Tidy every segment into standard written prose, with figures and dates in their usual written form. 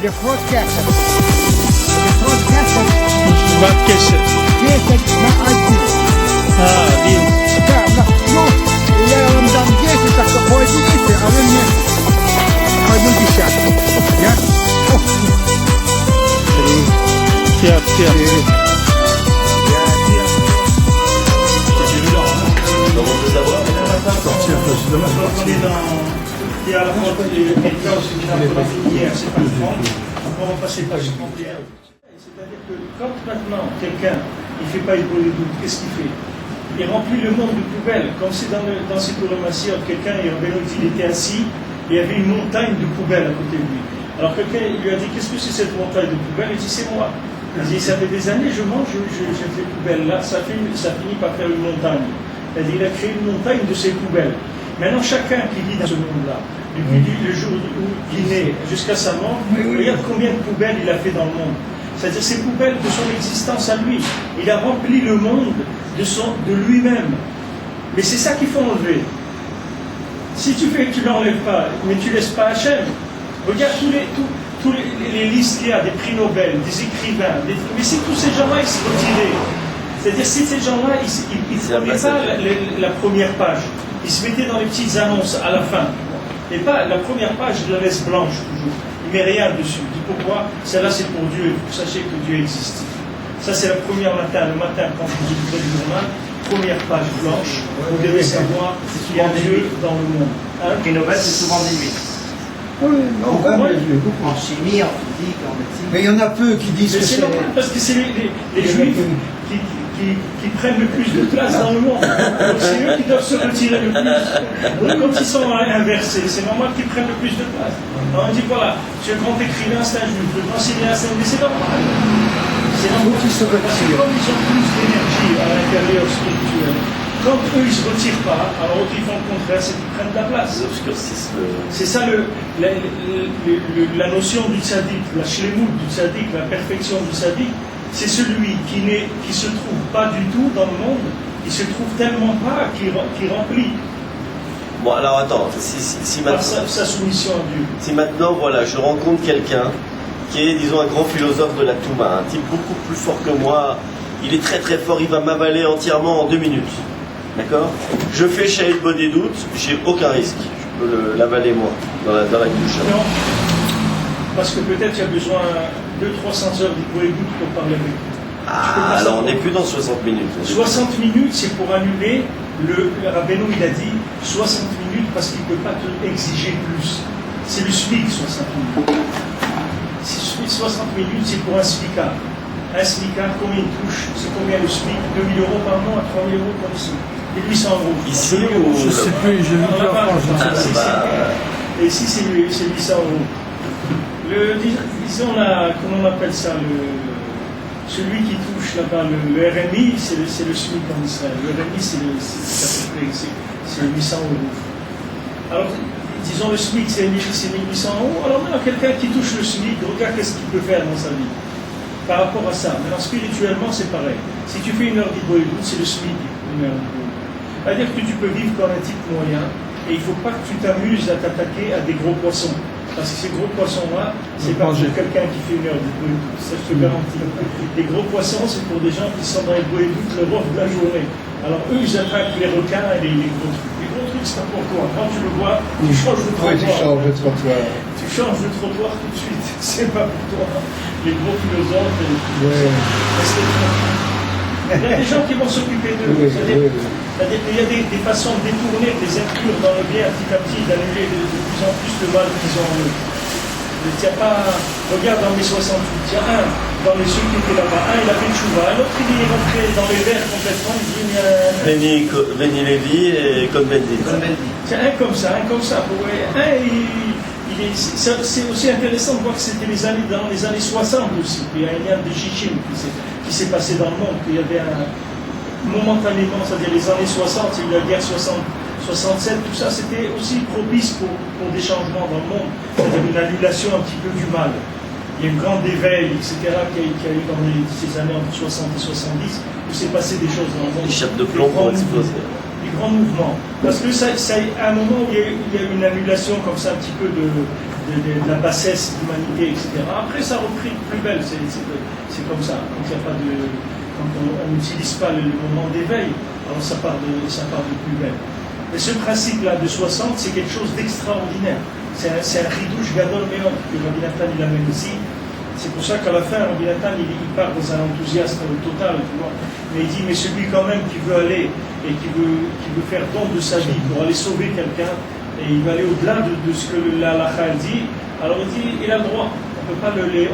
de front كاسد فرونت كاسد بعد كشف ما أجي دين لا يا رمضان جيت تحت خويتي كيف أظن هذا الشيء يا فيها Il y a la fois hier, c'est pas le 30, on va passer page 31. C'est-à-dire que quand maintenant quelqu'un ne fait pas ébrouiller le doute, qu'est-ce qu'il fait? Il remplit le monde de poubelles, comme c'est dans ces colonnations, quelqu'un, il était assis, et il y avait une montagne de poubelles à côté de lui. Alors quelqu'un lui a dit, qu'est-ce que c'est cette montagne de poubelles? Il dit, c'est moi. Il dit, ça fait des années, je mange, j'ai fait poubelles là, ça finit par faire une montagne. Il a créé une montagne de ces poubelles. Maintenant, chacun qui vit dans ce monde-là, depuis le jour où il est jusqu'à sa mort, regarde combien de poubelles il a fait dans le monde. C'est-à-dire ces poubelles de son existence à lui. Il a rempli le monde de lui-même. Mais c'est ça qu'il faut enlever. Si tu fais que tu ne l'enlèves pas, mais tu ne laisses pas Hachem, regarde tous les listes qu'il y a, des prix Nobel, des écrivains, mais si tous ces gens-là, ils se retiraient. C'est-à-dire si ces gens-là, ils ne prenaient pas la première page. Ils se mettaient dans les petites annonces à la fin. Et pas la première page, je la laisse blanche toujours. Il ne met rien dessus. Il dit pourquoi? Celle-là c'est pour Dieu. Il faut que vous sachiez que Dieu existe. Ça c'est la première matin. Le matin, quand vous écoutez le journal, première page blanche. Vous devez savoir qu'il y a Dieu dans le monde. Les Nobel, c'est souvent des nuits. Oui, non, En chimie, en physique, en médecine. mais il y en a peu qui disent que c'est normal parce que c'est les Juifs qui prennent le plus de place dans le monde. Donc c'est eux qui doivent se retirer le plus. Donc quand ils sont inversés, c'est normal qu'ils prennent le plus de place. Alors on dit voilà, tu es grand écrivain, c'est un juif, le grand cinéaste, c'est normal. C'est normal. Ils se Parce que retirent. comme ils ont plus d'énergie à l'intérieur spirituel, quand eux ils ne se retirent pas, alors ils font le contraire, c'est qu'ils prennent de la place. C'est ça la notion du tzaddik, la shlemut du tzaddik, la perfection du tzaddik. C'est celui qui se trouve pas du tout dans le monde, qui se trouve tellement pas, qui remplit Bon, alors attends, si par maintenant, sa soumission à Dieu. si maintenant, voilà, je rencontre quelqu'un qui est, disons, un grand philosophe de la Touma, un type beaucoup plus fort que moi, il est très très fort, il va m'avaler entièrement en 2 minutes. D'accord? Je fais Shahid Bodé doute, j'ai aucun risque. Je peux l'avaler moi, dans la couche. Non, parce que peut-être il y a besoin de 200-300 heures d'hypoécoute pour parler avec lui. Ah, alors on n'est plus dans 60 minutes. 60 minutes, c'est pour annuler, le Rabbeinu il a dit 60 minutes parce qu'il ne peut pas te exiger plus. C'est le SMIC 60 minutes. 60 minutes, c'est pour un SMICard. Un SMICard, combien il touche? C'est combien le SMIC? 2 000 euros par mois, 3 000 euros comme ici. Et 800 euros. Ici ou... Je sais plus, j'ai vu Non, plus en là-bas, France. Et ici, c'est 800 euros. Disons, comment on appelle ça, celui qui touche là-bas, le RMI, c'est le SMIC en Israël. Le RMI, c'est 800 euros. Alors, disons, le SMIC, c'est 1800 euros. Alors maintenant, quelqu'un qui touche le SMIC, regarde qu'est-ce qu'il peut faire dans sa vie par rapport à ça. Maintenant, spirituellement, c'est pareil. Si tu fais une heure d'hypoécoute, c'est le SMIC, une heure d'hypoécoute. C'est-à-dire que tu peux vivre comme un type moyen, et il ne faut pas que tu t'amuses à t'attaquer à des gros poissons. Parce que ces gros poissons-là, c'est pas pour quelqu'un qui fait une heure d'hypoécoute, ça je te garantis. Les gros poissons, c'est pour des gens qui sont dans l'hypoécoute le reste de la journée. Alors eux, ils attaquent les requins et les gros trucs. Les gros trucs, c'est pas pour toi. Quand tu le vois, tu changes de trottoir. Oui, tu changes de trottoir. Tu changes de trottoir tout de suite. C'est pas pour toi. Les gros philosophes, il y a des gens qui vont s'occuper d'eux. C'est-à-dire qu'il y a des façons de détourner, de les inclure dans le bien petit à petit, d'annuler de plus en plus le mal qu'ils ont en eux. Il n'y a pas. Regarde dans mes 68, il y a un dans les ceux qui étaient là-bas. Un, il a fait le chouva. L'autre, il est rentré dans les verres complètement. Il dit Benny Lévy et Cohn Bendit. C'est un comme ça. C'est aussi intéressant de voir que c'était dans les années 60 aussi. Il y a un lien de Chichim qui s'est passé dans le monde. Il y avait momentanément, c'est-à-dire les années 60, c'est la guerre 67, tout ça, c'était aussi propice pour des changements dans le monde. C'est-à-dire une annulation un petit peu du mal. Il y a un grand éveil, etc., qui a eu dans ces années entre 60 et 70, où s'est passé des choses dans le monde. Les chapes de plomb pour exploser. Les grands mouvements. Parce que ça, à un moment où il y a eu une annulation comme ça, un petit peu de la bassesse, de l'humanité, etc. Après, ça a repris de plus belle, c'est comme ça. Quand on n'utilise pas le moment d'éveil, alors ça part de plus belle. Mais ce principe-là de 60, c'est quelque chose d'extraordinaire. C'est un ridouche gadol méon que Rabbi Nathan il amène ici. C'est pour ça qu'à la fin, Rabbi Nathan il part dans un enthousiasme total, tu vois. Mais il dit, mais celui quand même qui veut aller et qui veut faire don de sa vie pour aller sauver quelqu'un, et il va aller au-delà de ce que l'Alacha dit, alors il dit, il a le droit. On peut pas il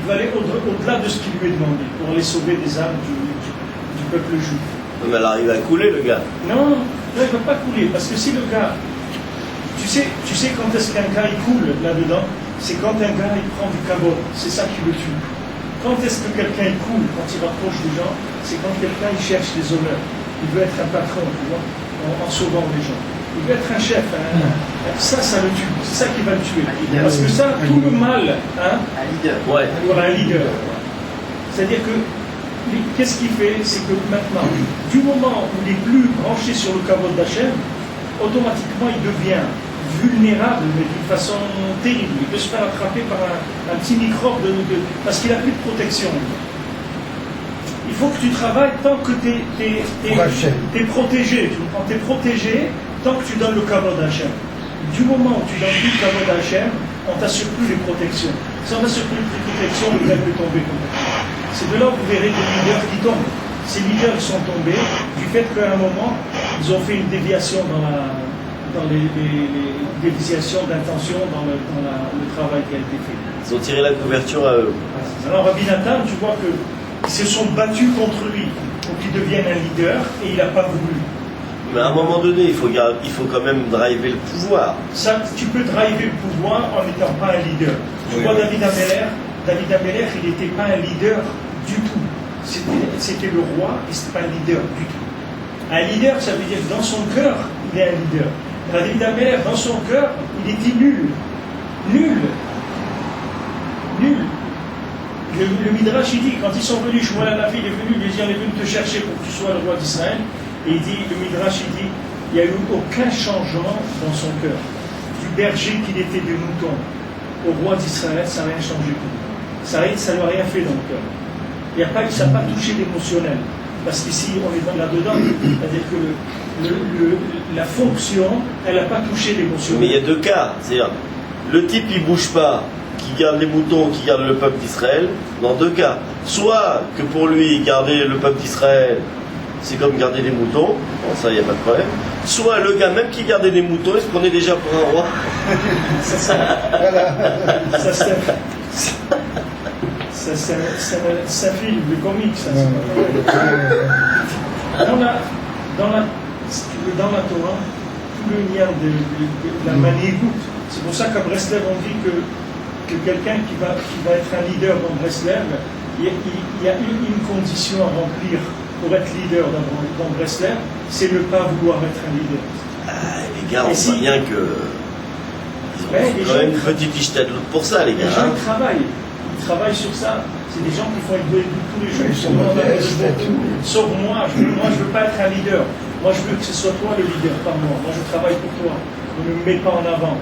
va aller au-delà de ce qui lui est demandé pour aller sauver des âmes du peuple juif. Mais alors il va couler le gars. Non, il ne va pas couler, parce que si le gars, tu sais quand est-ce qu'un gars il coule là-dedans, c'est quand un gars il prend du cabot, c'est ça qui le tue. Quand est-ce que quelqu'un il coule, quand il rapproche des gens, c'est quand quelqu'un il cherche des honneurs. Il veut être un patron, tu vois, en sauvant les gens. Il veut être un chef, ça le tue, c'est ça qui va le tuer. Parce que ça, tout le mal, Un leader. Ouais. voilà, un leader. C'est-à-dire que, qu'est-ce qu'il fait? C'est que maintenant, du moment où il n'est plus branché sur le kavod d'Hachem, automatiquement il devient vulnérable, mais d'une façon terrible. Il peut se faire attraper par un petit microbe parce qu'il n'a plus de protection. Il faut que tu travailles tant que tu es protégé. Tu es protégé tant que tu donnes le kavod d'Hachem. Du moment où tu donnes plus le kavod d'Hachem, on ne t'assure plus les protections. Si on n'assure plus les protections, le gars peut tomber complètement. C'est de là que vous verrez des leaders qui tombent. Ces leaders sont tombés du fait qu'à un moment, ils ont fait une déviation dans les déviations d'intention dans le travail qui a été fait. Ils ont tiré la couverture à eux. Alors Rabbi Nathan, tu vois qu'ils se sont battus contre lui pour qu'il devienne un leader et il n'a pas voulu. Mais à un moment donné, il faut quand même driver le pouvoir. Ça, tu peux driver le pouvoir en n'étant pas un leader. Tu vois David Ameller, il n'était pas un leader du tout. C'était le roi et ce n'était pas un leader du tout. Un leader, ça veut dire que dans son cœur, il est un leader. David Ameller, dans son cœur, il était nul. Nul. Le Midrash, il dit, quand ils sont venus, Shmuel Hanavi, il est venu lui dire, on est venu te chercher pour que tu sois le roi d'Israël. Et il dit, le Midrash, il dit, il n'y a eu aucun changement dans son cœur. Du berger qu'il était de mouton au roi d'Israël, ça n'a rien changé. Ça ne lui a rien fait dans le cœur. Ça n'a pas touché l'émotionnel. Parce qu'ici, on est là-dedans. C'est-à-dire que la fonction, elle n'a pas touché l'émotionnel. Mais il y a deux cas. C'est-à-dire, le type, il ne bouge pas, qui garde les moutons, qui garde le peuple d'Israël, dans deux cas. Soit que pour lui, garder le peuple d'Israël, c'est comme garder les moutons, bon, ça, il n'y a pas de problème. Soit le gars, même qui gardait les moutons, il se prenait déjà pour un roi. Ça film de comique, ça. Dans la Torah, tout le lien de la maniégoute. C'est pour ça qu'à Breslev, on dit que quelqu'un qui va être un leader dans Breslev, il y a une condition à remplir pour être leader dans Breslev, c'est ne pas vouloir être un leader. Les gars, on voit bien que ils ont quand même une petite ishtadlout pour ça, les gars. Les gens ils travaillent sur ça. C'est des gens qui font être tous les jours. Sauf moi, je ne veux pas être un leader. Moi, je veux que ce soit toi le leader, pas moi. Moi, je travaille pour toi. On ne me met pas en avant.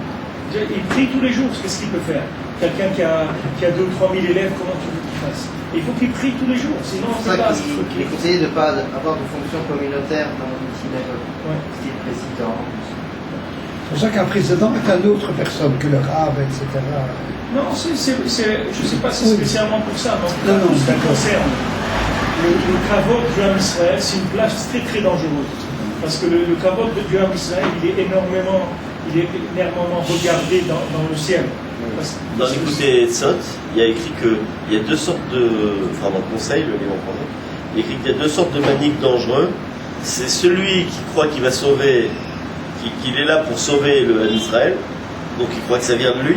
Il prie tous les jours. Qu'est-ce qu'il peut faire? Quelqu'un qui a 2 ou 3 000 élèves, comment tu veux qu'il fasse? Il faut qu'il prie tous les jours. Sinon, c'est ça qu'il est conseillé de ne pas avoir de fonction communautaire dans une synagogue. Ouais. Style président. C'est pour ça qu'un président est une autre personne que le rab, etc. Non, je ne sais pas si c'est spécialement pour ça, mais en tout cas, ce qui concerne le kavod du Ham Israël, c'est une place très très dangereuse. Parce que le kavod du Ham Israël, il est énormément regardé dans le ciel. Dans l'écouté Tzot, il y a écrit qu'il y a 2 sortes enfin dans le conseil, le livre en français, il y a écrit qu'il y a 2 sortes de maniques dangereux. C'est celui qui croit qu'il va sauver, qu'il est là pour sauver le Ham Israël, donc il croit que ça vient de lui.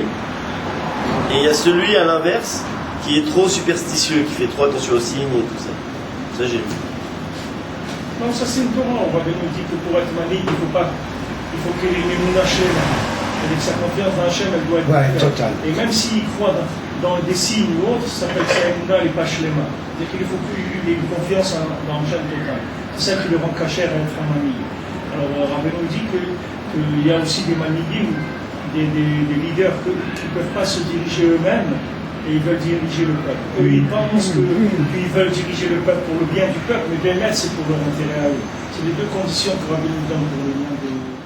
Et il y a celui à l'inverse qui est trop superstitieux, qui fait trop attention aux signes et tout ça. Ça j'ai vu. Non, ça c'est une Torah. On va nous dire que pour être manique, il faut qu'il ait une Hachem. Avec sa confiance dans Hachem, elle doit être totale. Et même s'il croit dans des signes ou autres, ça s'appelle Saïmouna et pas Shlema. C'est-à-dire qu'il faut qu'il ait une confiance dans Hachem totale. C'est ça qui le rend caché à être un mani. Alors Rabbi nous dit qu'il y a aussi des manigim des leaders qui ne peuvent pas se diriger eux-mêmes et ils veulent diriger le peuple. Eux, ils pensent qu'ils veulent diriger le peuple pour le bien du peuple, mais bien là, c'est pour leur intérêt à eux. C'est les deux conditions que Rabbi nous donne pour le bien de